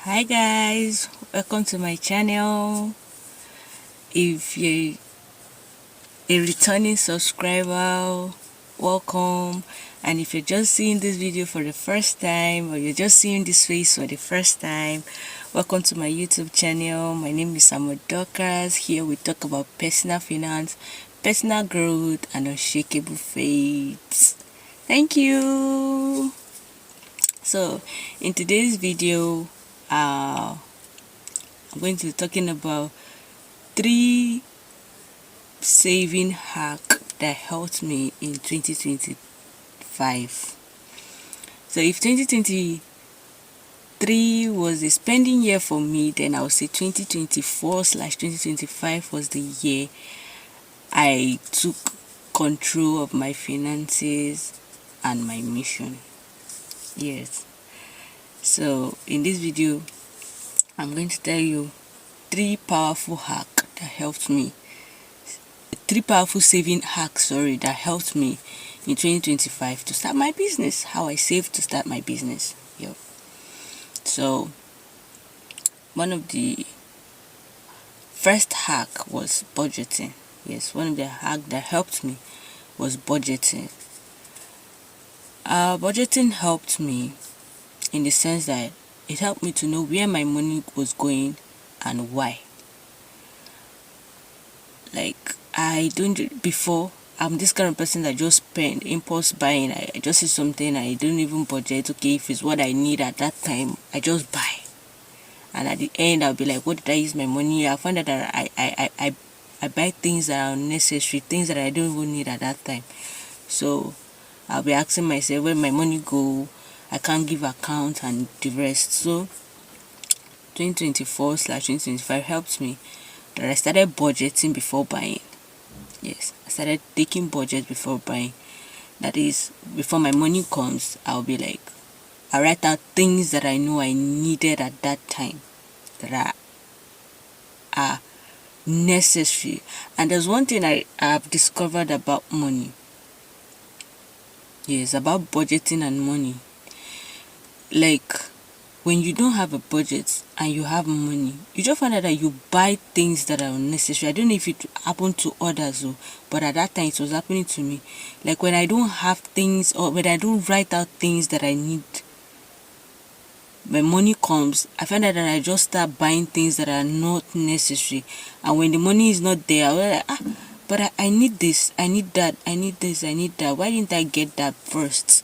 Hi guys, welcome to my channel. If you're a returning subscriber, welcome. And if you're just seeing this video for the first time, or you're just seeing this face for the first time, welcome to my YouTube channel. My name is Samuel Dorcas. Here we talk about personal finance, personal growth, and unshakable faith. Thank you. So in today's video, I'm going to be talking about 3 saving hack that helped me in 2025. So if 2023 was a spending year for me, then I would say 2024/2025 was the year I took control of my finances and my mission. Yes. So in this video, I'm going to tell you 3 powerful hacks that helped me. 3 powerful saving hacks, that helped me in 2025 to start my business. How I saved to start my business. Yep. So one of the first hack was budgeting. Yes, one of the hack that helped me was budgeting. Budgeting helped me in the sense that it helped me to know where my money was going and why. Like, before, I'm this kind of person that just spend, impulse buying. I just see something, I don't even budget. Okay, if it's what I need at that time, I just buy. And at the end, I'll be like, what did I use my money? I find out that I buy things that are unnecessary, things that I don't even need at that time. So I'll be asking myself, where my money go? I can't give account and the rest. So 2024/2025 helped me that I started budgeting before buying. Yes, I started taking budget before buying. That is, before my money comes, I'll be like, I write out things that I know I needed at that time, that are necessary. And there's one thing I have discovered about money. Yes, about budgeting and money. Like, when you don't have a budget and you have money, you just find out that you buy things that are unnecessary. I don't know if it happened to others, but at that time it was happening to me. Like, when I don't have things, or when I don't write out things that I need, when money comes, I find out that I just start buying things that are not necessary. And when the money is not there, I'm like, but I need this, I need that, I need this, I need that. Why didn't I get that first?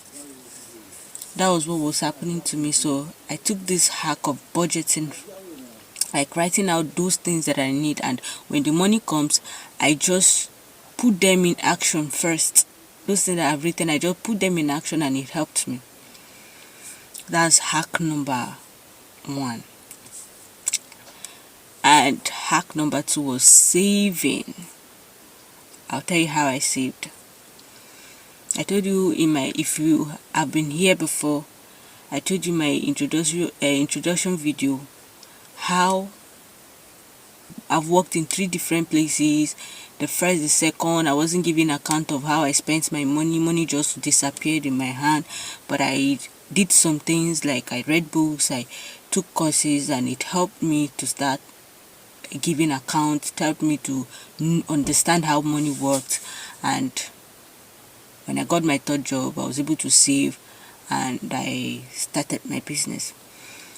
That was what was happening to me. So I took this hack of budgeting, like writing out those things that I need, and when the money comes, I just put them in action first. Those things that I've written, I just put them in action, and it helped me. That's hack number 1. And hack number 2 was saving. I'll tell you how I saved. I told you if you have been here before, I told you my introduction video how I've worked in 3 different places. The first, the second, I wasn't giving account of how I spent my money. Money just disappeared in my hand. But I did some things, like I read books, I took courses, and it helped me to start giving account. It helped me to understand how money worked. And when I got my 3rd job, I was able to save, and I started my business.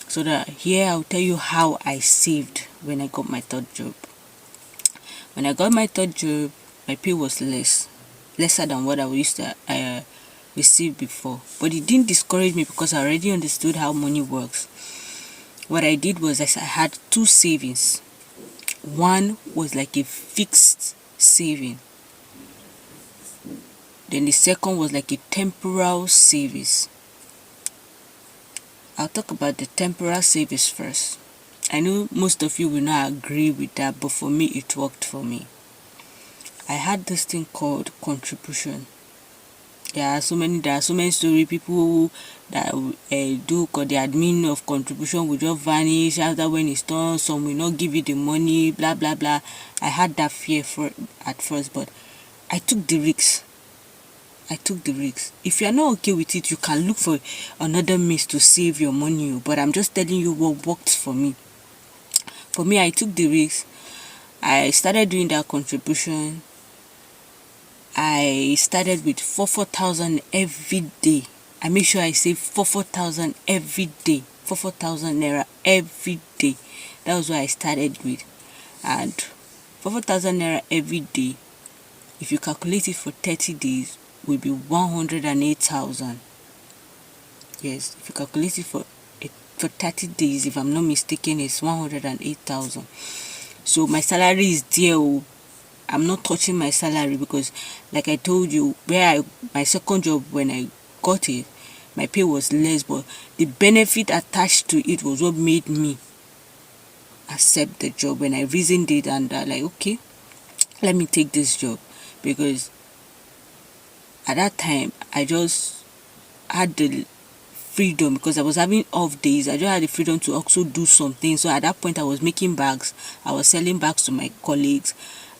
So that here I'll tell you how I saved when I got my 3rd job. When I got my 3rd job, my pay was lesser than what I used to receive before. But it didn't discourage me, because I already understood how money works. What I did was I had 2 savings. One was like a fixed saving. Then the second was like a temporal savings. I'll talk about the temporal savings first. I know most of you will not agree with that, but for me, it worked for me. I had this thing called contribution. There are so many story people that do, cause the admin of contribution will just vanish after when it's done. Some will not give you the money, blah blah blah. I had that fear at first, but I took the risk. I took the risk. If you are not okay with it, you can look for another means to save your money. But I'm just telling you what worked for me. For me, I took the risk. I started doing that contribution. I started with 4,000 every day. I make sure I save 4,000 every day. 4,000 naira every day. That was what I started with. And 4,000 naira every day, if you calculate it for 30 days, will be 108,000. Yes, if you calculate it for 30 days, if I'm not mistaken, it's 108,000. So my salary is there. I'm not touching my salary because, like I told you, my second job, when I got it, my pay was less, but the benefit attached to it was what made me accept the job. When I reasoned it, and like, okay, let me take this job, because at that time I just had the freedom, because I was having off days. I just had the freedom to also do something. So at that point, I was making bags. I was selling bags to my colleagues.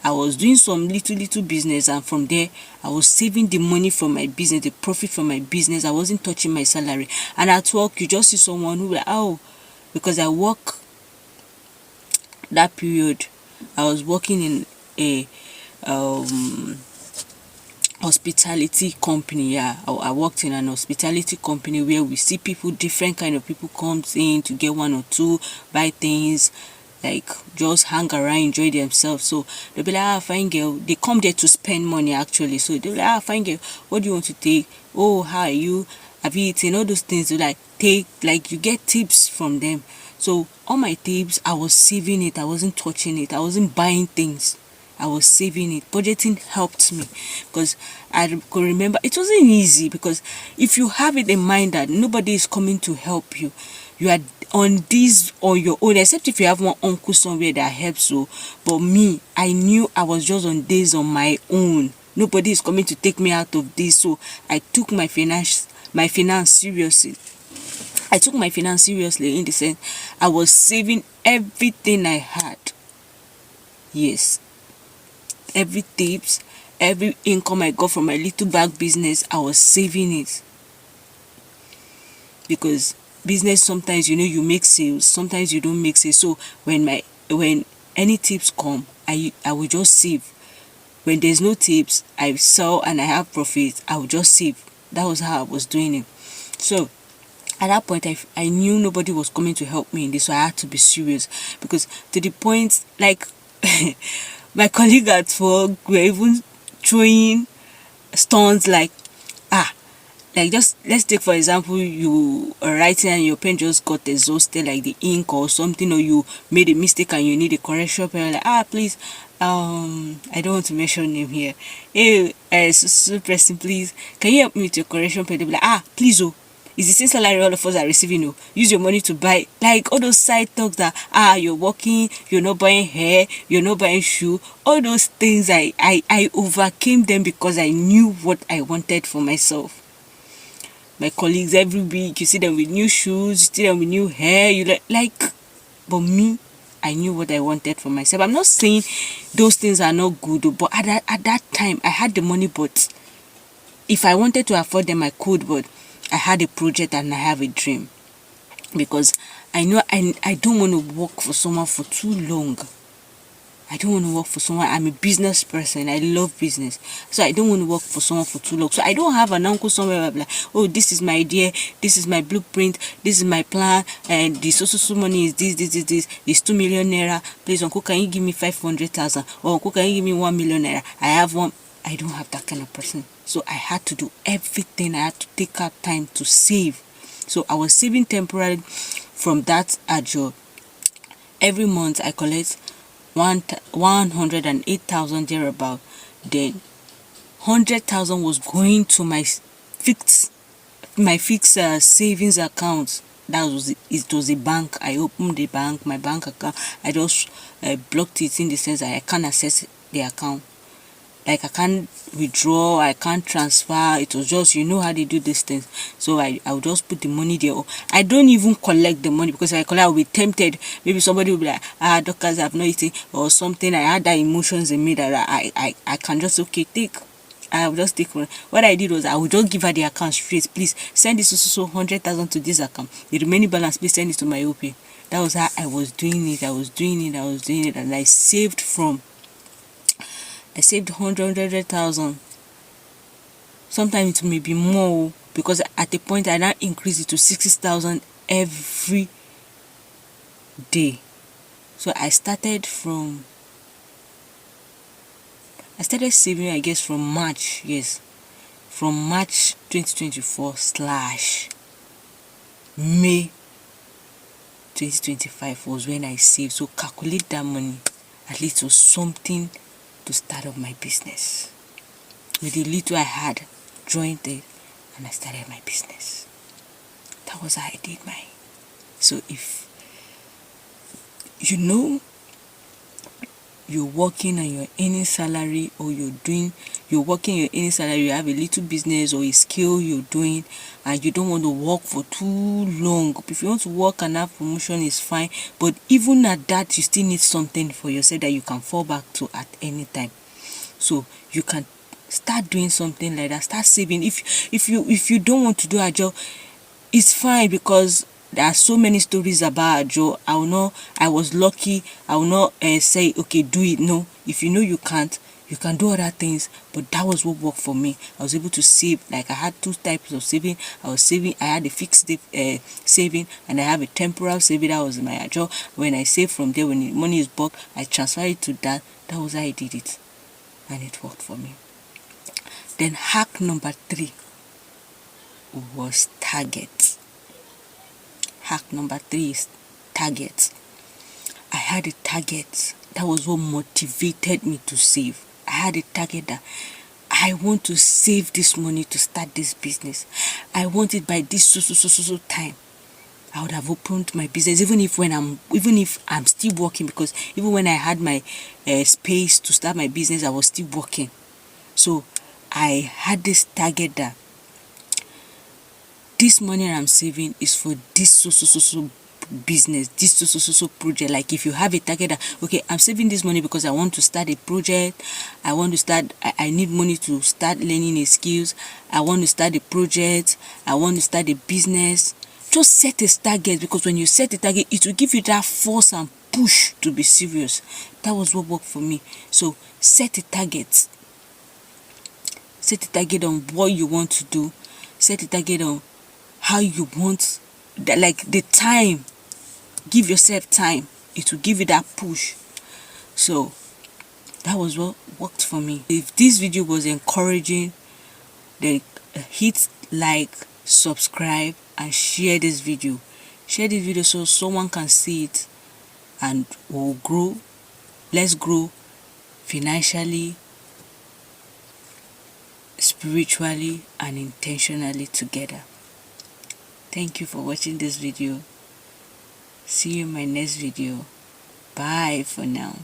I was doing some little business, and from there I was saving the money from my business, the profit from my business. I wasn't touching my salary. And at work, you just see someone who, because I work that period, I was working in a hospitality company. I worked in an hospitality company where we see people, different kind of people comes in to get one or two, buy things, like just hang around, enjoy themselves. So they'll be like, fine girl. They come there to spend money actually. So they'll be like, fine girl, what do you want to take? Oh, how are you? Have you eaten? All those things. You like take, like you get tips from them. So all my tips, I was saving it. I wasn't touching it. I wasn't buying things. I was saving it. Budgeting helped me, because I could remember it wasn't easy, because if you have it in mind that nobody is coming to help you, you are on this on your own, except if you have one uncle somewhere that helps you. But me, I knew I was just on this on my own. Nobody is coming to take me out of this. So I took my finance seriously. I took my finance seriously in the sense I was saving everything I had. Yes. Every tips, every income I got from my little bag business, I was saving it. Because business, sometimes you make sales, sometimes you don't make sales. So when any tips come, I will just save. When there's no tips, I sell and I have profit, I will just save. That was how I was doing it. So at that point, I knew nobody was coming to help me in this, so I had to be serious. Because to the point, like my colleague at work were even throwing stones, like just let's take for example, you are writing and your pen just got exhausted, like the ink or something, or you made a mistake and you need a correction pen, like please, I don't want to mention name here. Hey, so person, please, can you help me with your correction pen? They'll be like, please, it's the same salary all of us are receiving. Use your money to buy, like all those side talks that you're working, you're not buying hair, you're not buying shoe. All those things, I overcame them because I knew what I wanted for myself. My colleagues, every week you see them with new shoes, you see them with new hair, you like but me, I knew what I wanted for myself. I'm not saying those things are not good, but at that time I had the money, but if I wanted to afford them I could, but I had a project and I have a dream. Because I know I don't want to work for someone for too long. I don't want to work for someone. I'm a business person. I love business. So I don't want to work for someone for too long. So I don't have an uncle somewhere where I'm like, this is my idea, this is my blueprint, this is my plan, and the so money is this. It's 2 million naira. Please, uncle, can you give me 500,000? Or uncle, can you give me 1 million naira? I have one. I don't have that kind of person. So I had to do everything. I had to take out time to save. So I was saving temporarily from that job. Every month I collect 108,000 thereabout. Then 100,000 was going to my fixed savings account. It was a bank. I opened my bank account. I just blocked it, in the sense that I can't access the account. Like I can't withdraw, I can't transfer. It was just, how they do these things. So I will just put the money there. I don't even collect the money, because if I collect, I will be tempted. Maybe somebody will be like, doctors have not eaten or something. I had that emotions in me that I can just, okay, take. I will just take one. What I did was I would just give her the account straight. Please send this so 100,000 to this account. The remaining balance, please send it to my OP. That was how I was doing it. And I saved 100,000. Sometimes it may be more, because at a point I now increase it to 60,000 every day. So I started saving, I guess, from March. Yes, from March 2024 / May 2025 was when I saved. So calculate that money. At least it was something to start up my business. With the little I had, joined it, and I started my business. That was how I did mine. So if you know you're working and you're earning salary, or you're working, you're earning salary, you have a little business or a skill you're doing, and you don't want to work for too long. If you want to work and have promotion, is fine, but even at that, you still need something for yourself that you can fall back to at any time. So you can start doing something like that. Start saving. If you don't want to do a job, it's fine, because there are so many stories about a job. I was lucky. I will not say, okay, do it. No, if you know you can't, you can do other things. But that was what worked for me. I was able to save. Like, I had 2 types of saving. I had a fixed saving, and I have a temporal saving. That was my job. When I save from there, when the money is bulk, I transfer it to that. That was how I did it, and it worked for me. Then hack number 3 was target. Hack number 3 is target. I had a target. That was what motivated me to save. I had a target that I want to save this money to start this business. I want it by this so time. I would have opened my business, even if I'm still working, because even when I had my space to start my business, I was still working. So I had this target that this money I'm saving is for this so business, this so project. Like, if you have a target that, okay, I'm saving this money because I want to start a project, I need money to start learning a skills, I want to start a project, I want to start a business. Just set a target, because when you set a target, it will give you that force and push to be serious. That was what worked for me. So set a target. Set a target on what you want to do. Set a target on how you want that, like the time. Give yourself time. It will give you that push. So that was what worked for me. If this video was encouraging, then hit like, subscribe, and share this video. Share this video so someone can see it, and we'll grow. Let's grow financially, spiritually, and intentionally together. Thank you for watching this video. See you in my next video. Bye for now.